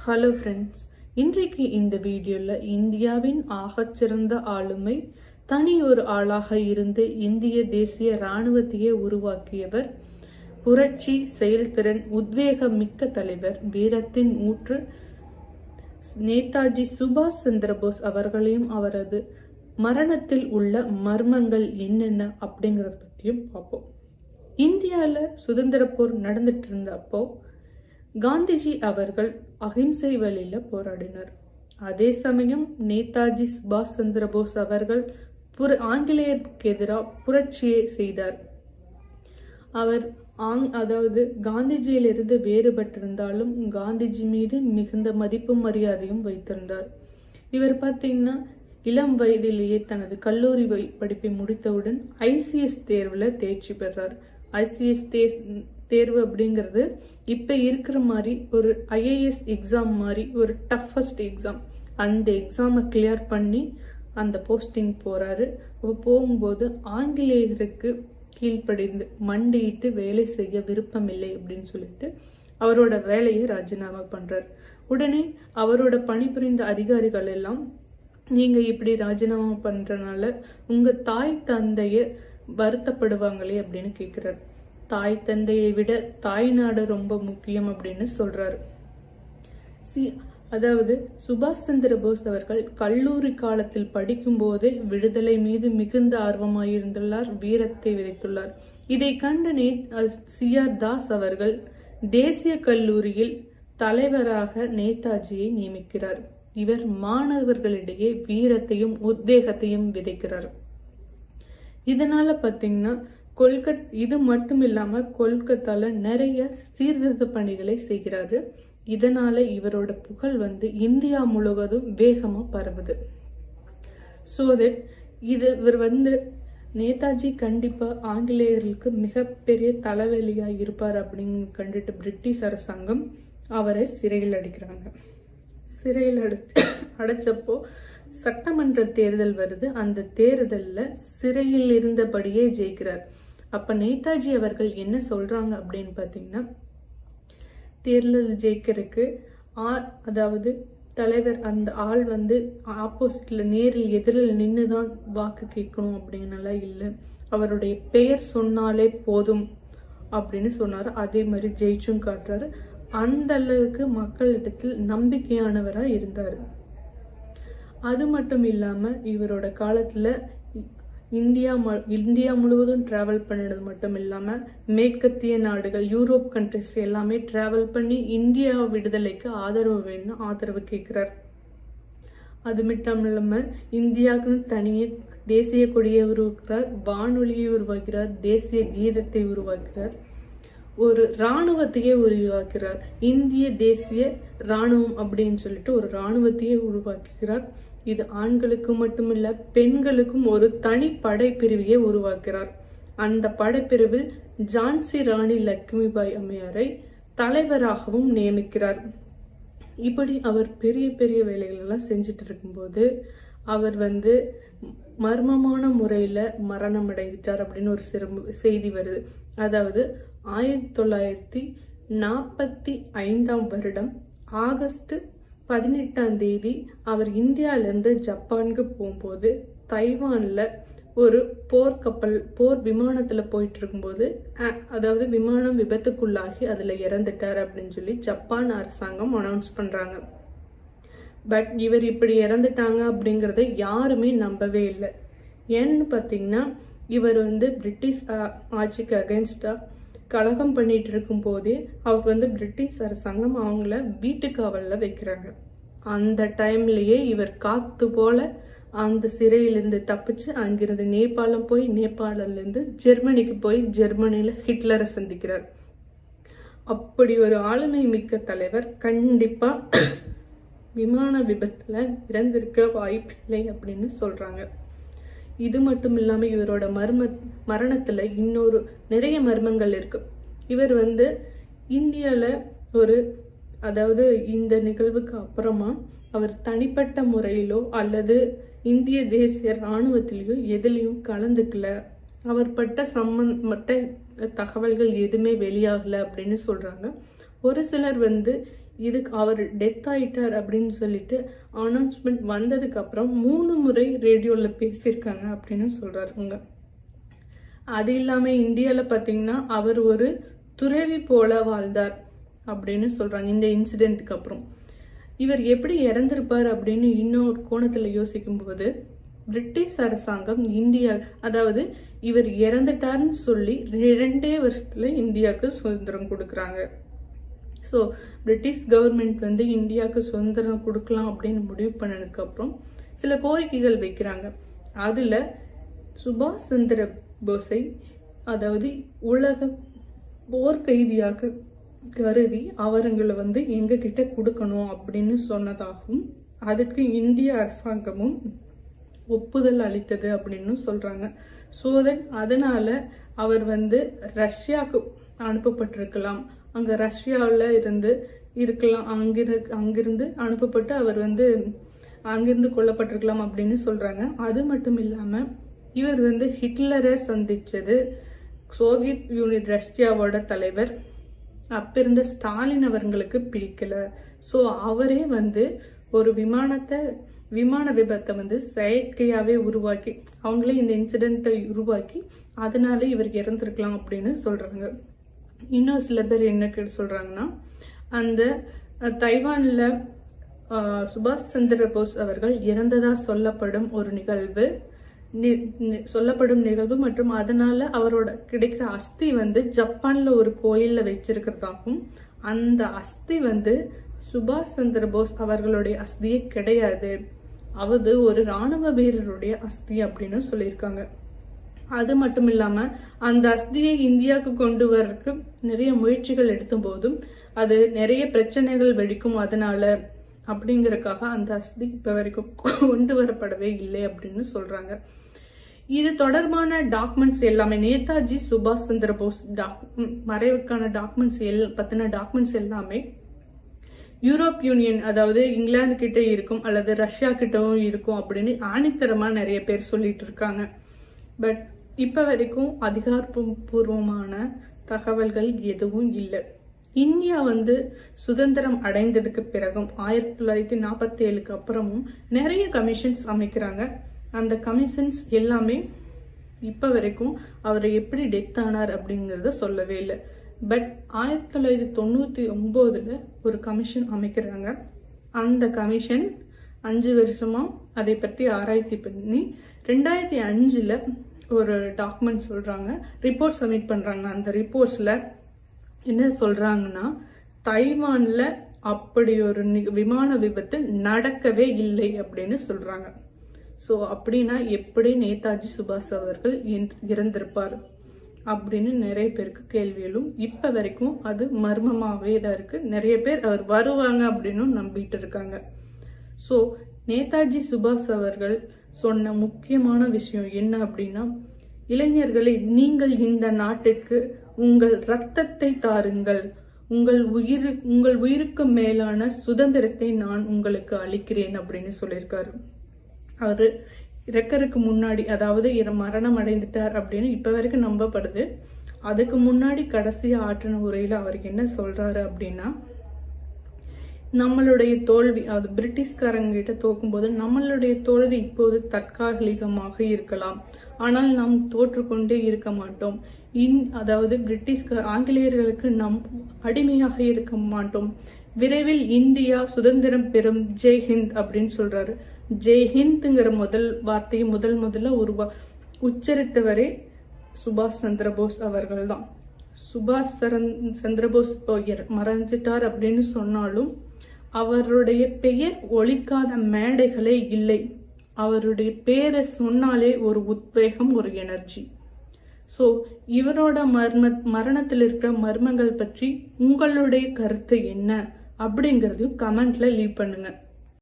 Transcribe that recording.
Hello friends, இன்றைக்கு இந்த வீடியோவில் இந்தியாவின் ஆகச்சிறந்த ஆளுமை, தனி ஒரு ஆளாக இருந்து இந்திய தேசிய இராணுவத்தையே உருவாக்கியவர், புரட்சி, செயல்திறன், உத்வேகம் மிக்க தலைவர், வீரத்தின் ஊற்று நேதாஜி சுபாஷ் சந்திரபோஸ் அவர்களையும் அவரது மரணத்தில் உள்ள மர்மங்கள் என்னென்ன அப்படிங்கிறத பற்றியும் பார்ப்போம். இந்தியாவில் சுதந்திர போர் நடந்துட்டு இருந்தப்போ காந்திஜி அவர்கள் அஹிம்சை வழியில போராடினார். அதே சமயம் நேதாஜி சுபாஷ் சந்திரபோஸ் அவர்கள் ஆங்கிலேயருக்கு எதிராக புரட்சியை செய்தார். அவர் காந்திஜியிலிருந்து வேறுபட்டிருந்தாலும் காந்திஜி மீது மிகுந்த மதிப்பும் மரியாதையும் வைத்திருந்தார். இவர் பார்த்தீங்கன்னா இளம் வயதிலேயே தனது கல்லூரி படிப்பை முடித்தவுடன் ICS தேர்வுல தேர்ச்சி பெறார். ICS தேர்வு அப்படிங்கிறது இப்ப இருக்கிற மாதிரி ஒரு IAS எக்ஸாம் மாதிரி ஒரு டஃபஸ்ட் எக்ஸாம். அந்த எக்ஸாமை கிளியர் பண்ணி அந்த போஸ்டிங் போறாரு. போகும்போது ஆங்கிலேயருக்கு கீழ்ப்படிந்து மண்டியிட்டு வேலை செய்ய விருப்பம் இல்லை அப்படின்னு சொல்லிட்டு அவரோட வேலையை ராஜினாமா பண்றார். உடனே அவரோட பணிபுரிந்த அதிகாரிகள் எல்லாம், நீங்க இப்படி ராஜினாமா பண்றதுனால உங்க தாய் தந்தைய வருத்தப்படுவாங்களே அப்படின்னு கேட்கிறார். தாய் தந்தையை விட தாய் நாடு ரொம்ப முக்கியம் அப்படின்னு சொல்றாரு. அதாவது சுபாஷ் சந்திர போஸ் அவர்கள் கல்லூரி காலத்தில் படிக்கும் போதே விடுதலை மீது மிகுந்த ஆர்வமாயிருந்துள்ளார், வீரத்தை விதைத்துள்ளார். இதை கண்ட CR தாஸ் அவர்கள் தேசிய கல்லூரியில் தலைவராக நேதாஜியை நியமிக்கிறார். இவர் மாணவர்களிடையே வீரத்தையும் உத்வேகத்தையும் விதைக்கிறார். இதனால பாத்தீங்கன்னா இது மட்டும் இல்லாம கொல்கத்தால நிறைய சீர்திருத்த பணிகளை செய்கிறாரு. இதனால இவரோட புகழ் இந்தியா முழுவதும் வேகமா பரவுது. இவர் நேதாஜி கண்டிப்பா ஆங்கிலேயர்களுக்கு மிகப்பெரிய தலைவலியா இருப்பார் அப்படின்னு கண்டுட்டு பிரிட்டிஷ் அரசாங்கம் அவரை சிறையில் அடைக்கிறாங்க. சிறையில் அடைச்சப்போ சட்டமன்ற தேர்தல் வருது. அந்த தேர்தல்ல சிறையில் இருந்தபடியே ஜெயிக்கிறார். அப்ப நேதாஜி அவர்கள் என்ன சொல்றாங்க அப்படின்னு பாத்தீங்கன்னா, தேர்தல் ஜெயிக்கிறதுக்கு அதாவது தலைவர் அந்த ஆள் ஆப்போசிட்ல நேரில் எதிரில் நின்னுதான் வாக்கு கேட்கணும் அப்படின்னால இல்ல, அவருடைய பெயர் சொன்னாலே போதும் அப்படின்னு சொன்னாரு. அதே மாதிரி ஜெயிச்சும் காட்டுறாரு. அந்த அளவுக்கு மக்களிடத்தில் நம்பிக்கையானவரா இருந்தாரு. அது மட்டும் இல்லாம இவரோட காலத்துல இந்தியா முழுவதும் டிராவல் பண்ணினது மட்டும் இல்லாம மேற்கத்திய நாடுகள், யூரோப் கண்ட்ரிஸ் எல்லாமே டிராவல் பண்ணி இந்தியா விடுதலைக்கு ஆதரவு கேட்கிறார். அது மட்டும் இல்லாம இந்தியாவுக்குன்னு தனியே தேசிய கொடியை உருவாக்குறார், வானொலியை உருவாக்கிறார், தேசிய கீதத்தை உருவாக்குறார், ஒரு இராணுவத்தையே உருவாக்குறார். இந்திய தேசிய இராணுவம் அப்படின்னு சொல்லிட்டு ஒரு இராணுவத்தையே உருவாக்குகிறார். இது ஆண்களுக்கு மட்டுமில்ல, பெண்களுக்கும் ஒரு தனி படைப்பிரிவையே உருவாக்குறார். அந்த படைப்பிரிவில் ஜான்சி ராணி லட்சுமிபாய் அம்மையாரை தலைவராகவும் நியமிக்கிறார். இப்படி அவர் பெரிய பெரிய வேலைகள் எல்லாம் செஞ்சுட்டு இருக்கும்போது அவர் மர்மமான முறையில மரணம் அடைந்தார் அப்படின்னு ஒரு செய்தி வருது. அதாவது 1945 ஆகஸ்ட் 18 அவர் இந்தியாவிலிருந்து ஜப்பானுக்கு போகும்போது தைவான்ல ஒரு போர் விமானத்துல போயிட்டு இருக்கும்போது அதாவது விமானம் விபத்துக்குள்ளாகி அதுல இறந்துட்டார் அப்படின்னு சொல்லி ஜப்பான் அரசாங்கம் அனௌன்ஸ் பண்றாங்க. பட் இவர் இப்படி இறந்துட்டாங்க அப்படிங்கறத யாருமே நம்பவே இல்லை. ஏன்னு பாத்தீங்கன்னா இவர் பிரிட்டிஷ் ஆட்சிக்கு அகைன்ஸ்டா கலகம் பண்ணிட்டு இருக்கும் போதே அவர் பிரிட்டிஷ் அரசாங்கம் அவங்கள வீட்டு காவல்ல வைக்கிறாங்க. அந்த டைம்லயே இவர் காத்து போல அந்த சிறையிலிருந்து தப்பிச்சு அங்கிருந்து நேபாளம் போய், நேபாளம்ல இருந்து ஜெர்மனிக்கு போய் ஜெர்மனியில ஹிட்லரை சந்திக்கிறார். அப்படி ஒரு ஆளுமை மிக்க தலைவர் கண்டிப்பா விமான விபத்துல இறந்திருக்க வாய்ப்பில்லை அப்படின்னு சொல்றாங்க. இது மட்டும் இல்லாம இவரோட மரணத்துல இன்னொரு நிறைய மர்மங்கள் இருக்கு. இவர் இந்தியால அதாவது இந்த நிகழ்வுக்கு அப்புறமா அவர் தனிப்பட்ட முறையிலோ அல்லது இந்திய தேசிய இராணுவத்திலேயோ எதுலையும் கலந்துக்கல. அவர் பட்ட சம்பந்தப்பட்ட தகவல்கள் எதுவுமே வெளியாகல அப்படின்னு சொல்றாங்க. ஒரு சிலர் இதுக்கு அவர் டெத் ஆயிட்டார் அப்படின்னு சொல்லிட்டு அனௌன்ஸ்மெண்ட் வந்ததுக்கு அப்புறம் 3 முறை ரேடியோல பேசியிருக்காங்க அப்படின்னு சொல்றாருங்க. அது இல்லாம இந்தியால பாத்தீங்கன்னா அவர் ஒரு துறவி போல வாழ்ந்தார் அப்படின்னு சொல்றாங்க. இந்த இன்சிடென்ட்டுக்கு அப்புறம் இவர் எப்படி இறந்திருப்பார் அப்படின்னு இன்னொரு கோணத்துல யோசிக்கும் போது, பிரிட்டிஷ் அரசாங்கம் இந்தியா, அதாவது இவர் இறந்துட்டாருன்னு சொல்லி 2 வருஷத்துல இந்தியாவுக்கு சுதந்திரம் கொடுக்குறாங்க. ஸோ பிரிட்டிஷ் கவர்மெண்ட் வந்து இந்தியாவுக்கு சுதந்திரம் கொடுக்கலாம் அப்படின்னு முடிவு பண்ணதுக்கு அப்புறம் சில கோரிக்கைகள் வைக்கிறாங்க. அதுல சுபாஷ் சந்திர போஸை, அதாவது உலக போர்க்கைதியாக கருதி அவர்களை வந்து எங்க கிட்ட கொடுக்கணும் அப்படின்னு சொன்னதாகவும் அதுக்கு இந்திய அரசாங்கமும் ஒப்புதல் அளித்தது அப்படின்னு சொல்றாங்க. ஸோ அதனால அவர் வந்து ரஷ்யாவுக்கு அனுப்பப்பட்டிருக்கலாம், அங்க ரஷ்யாவில் இருந்து இருக்கலாம், அங்கிருந்து அனுப்பப்பட்டு அவர் வந்து அங்கிருந்து கொல்லப்பட்டிருக்கலாம் அப்படின்னு சொல்றாங்க. அது மட்டும் இல்லாம இவர் வந்து ஹிட்லரை சந்திச்சது சோவியத் யூனியன் ரஷ்யாவோட தலைவர், அப்ப இருந்த ஸ்டாலின் அவர்களுக்கு பிடிக்கல. ஸோ அவரே வந்து ஒரு விமான விபத்தை வந்து செயற்கையாவே உருவாக்கி, அவங்களே இந்த இன்சிடென்ட்டை உருவாக்கி அதனால இவர் இறந்திருக்கலாம் அப்படின்னு சொல்றாங்க. இன்னும் சில பேர் என்ன சொல்றாங்கன்னா, அந்த தைவான்ல சுபாஷ் சந்திர போஸ் அவர்கள் இறந்ததா சொல்லப்படும் ஒரு நிகழ்வு மற்றும் அதனால அவரோட கிடைக்கிற அஸ்தி வந்து ஜப்பான்ல ஒரு கோயில்ல வச்சிருக்கிறதாகவும், அந்த அஸ்தி வந்து சுபாஷ் சந்திர போஸ் அவர்களுடைய அஸ்தியே கிடையாது, அது ஒரு ராணுவ வீரருடைய அஸ்தி அப்படின்னு சொல்லியிருக்காங்க. அது மட்டும் இல்லாம அந்த அஸ்தியை இந்தியாவுக்கு கொண்டு வரக்கு நிறைய முயற்சிகள் எடுத்த போதும் அது நிறைய பிரச்சனைகள் வெடிக்கும், அதனால அப்படிங்கறக்காக அந்த அஸ்தி இப்ப வரைக்கும் கொண்டு வரப்படவே இல்லை அப்படின்னு சொல்றாங்க. இது தொடர்பான டாக்குமெண்ட்ஸ் எல்லாமே, நேதாஜி சுபாஷ் சந்திர போஸ் மறைவுக்கான பத்தின டாக்குமெண்ட்ஸ் எல்லாமே யூரோப் யூனியன், அதாவது இங்கிலாந்து கிட்ட இருக்கும் அல்லது ரஷ்யா கிட்டவும் இருக்கும் அப்படின்னு ஆணித்தரமா நிறைய பேர் சொல்லிட்டு இருக்காங்க. பட் இப்ப வரைக்கும் அதிகாரப்பூர்வமான தகவல்கள் எதுவும் இல்லை. இந்தியா வந்து சுதந்திரம் அடைந்ததுக்கு பிறகும் 1947க்கு அப்புறமும் நிறைய கமிஷன்ஸ் அமைக்கிறாங்க. அந்த கமிஷன்ஸ் எல்லாமே இப்ப வரைக்கும் அவர் எப்படி டெத் ஆனார் அப்படிங்கறத சொல்லவே இல்லை. பட் 1999ல ஒரு கமிஷன் அமைக்கிறாங்க. அந்த கமிஷன் 5 வருஷமா அதை பற்றி ஆராய்ச்சி பண்ணி 2005ல ஒரு டாக்குமெண்ட் சொல்றாங்க, ரிப்போர்ட் சப்மிட் பண்றாங்க. அந்த ரிப்போர்ட்ஸ்ல என்ன சொல்றாங்கன்னா, தைவான்ல அப்படி ஒரு விமான விபத்து நடக்கவே இல்லை அப்படின்னு சொல்றாங்க. ஸோ அப்படின்னா எப்படி நேதாஜி சுபாஷ் அவர்கள் இறந்திருப்பார் அப்படின்னு நிறைய பேருக்கு கேள்விகளும் இப்ப வரைக்கும் அது மர்மமாவே தான் இருக்கு. நிறைய பேர் அவர் வருவாங்க அப்படின்னு நம்பிட்டு இருக்காங்க. ஸோ நேதாஜி சுபாஷ் அவர்கள் சொன்ன முக்கியமான விஷயம் என்ன அப்படின்னா, இளைஞர்களை, நீங்கள் இந்த நாட்டிற்கு உங்கள் ரத்தத்தை தாருங்கள், உங்கள் உயிருக்கு மேலான சுதந்திரத்தை நான் உங்களுக்கு அளிக்கிறேன் அப்படின்னு சொல்லியிருக்காரு. அவரு இறக்கறதுக்கு முன்னாடி, அதாவது மரணம் அடைந்துட்டார் அப்படின்னு இப்ப வரைக்கும் நம்பப்படுது. அதுக்கு முன்னாடி கடைசியா ஆற்றின உரையில அவருக்கு என்ன சொல்றாரு அப்படின்னா, நம்மளுடைய தோல்வி, அது பிரிட்டிஷ்காரங்க கிட்ட தோக்கும் போது நம்மளுடைய தோல்வி இப்போது தற்காலிகமாக இருக்கலாம், ஆனால் நாம் தோற்றுக்கொண்டே இருக்க மாட்டோம். அதாவது ஆங்கிலேயர்களுக்கு நாம் அடிமையாக இருக்க மாட்டோம். விரைவில் இந்தியா சுதந்திரம் பெறும், ஜெய்ஹிந்த் அப்படின்னு சொல்றாரு. ஜெய்ஹிந்த்ங்கிற முதல் வார்த்தையை முதல்ல உச்சரித்தவரே சுபாஷ் சந்திர போஸ் அவர்கள் தான். சுபாஷ் சந்திர போஸ் இப்போ மறைஞ்சிட்டார் அப்படின்னு சொன்னாலும் அவருடைய பெயர் ஒலிக்காத மேடைகளே இல்லை. அவருடைய பேரை சொன்னாலே ஒரு உத்வேகம், ஒரு எனர்ஜி. ஸோ இவரோட மரணத்தில் இருக்கிற மர்மங்கள் பற்றி உங்களுடைய கருத்து என்ன அப்படிங்கறதையும் கமெண்ட்ல லீவ் பண்ணுங்க.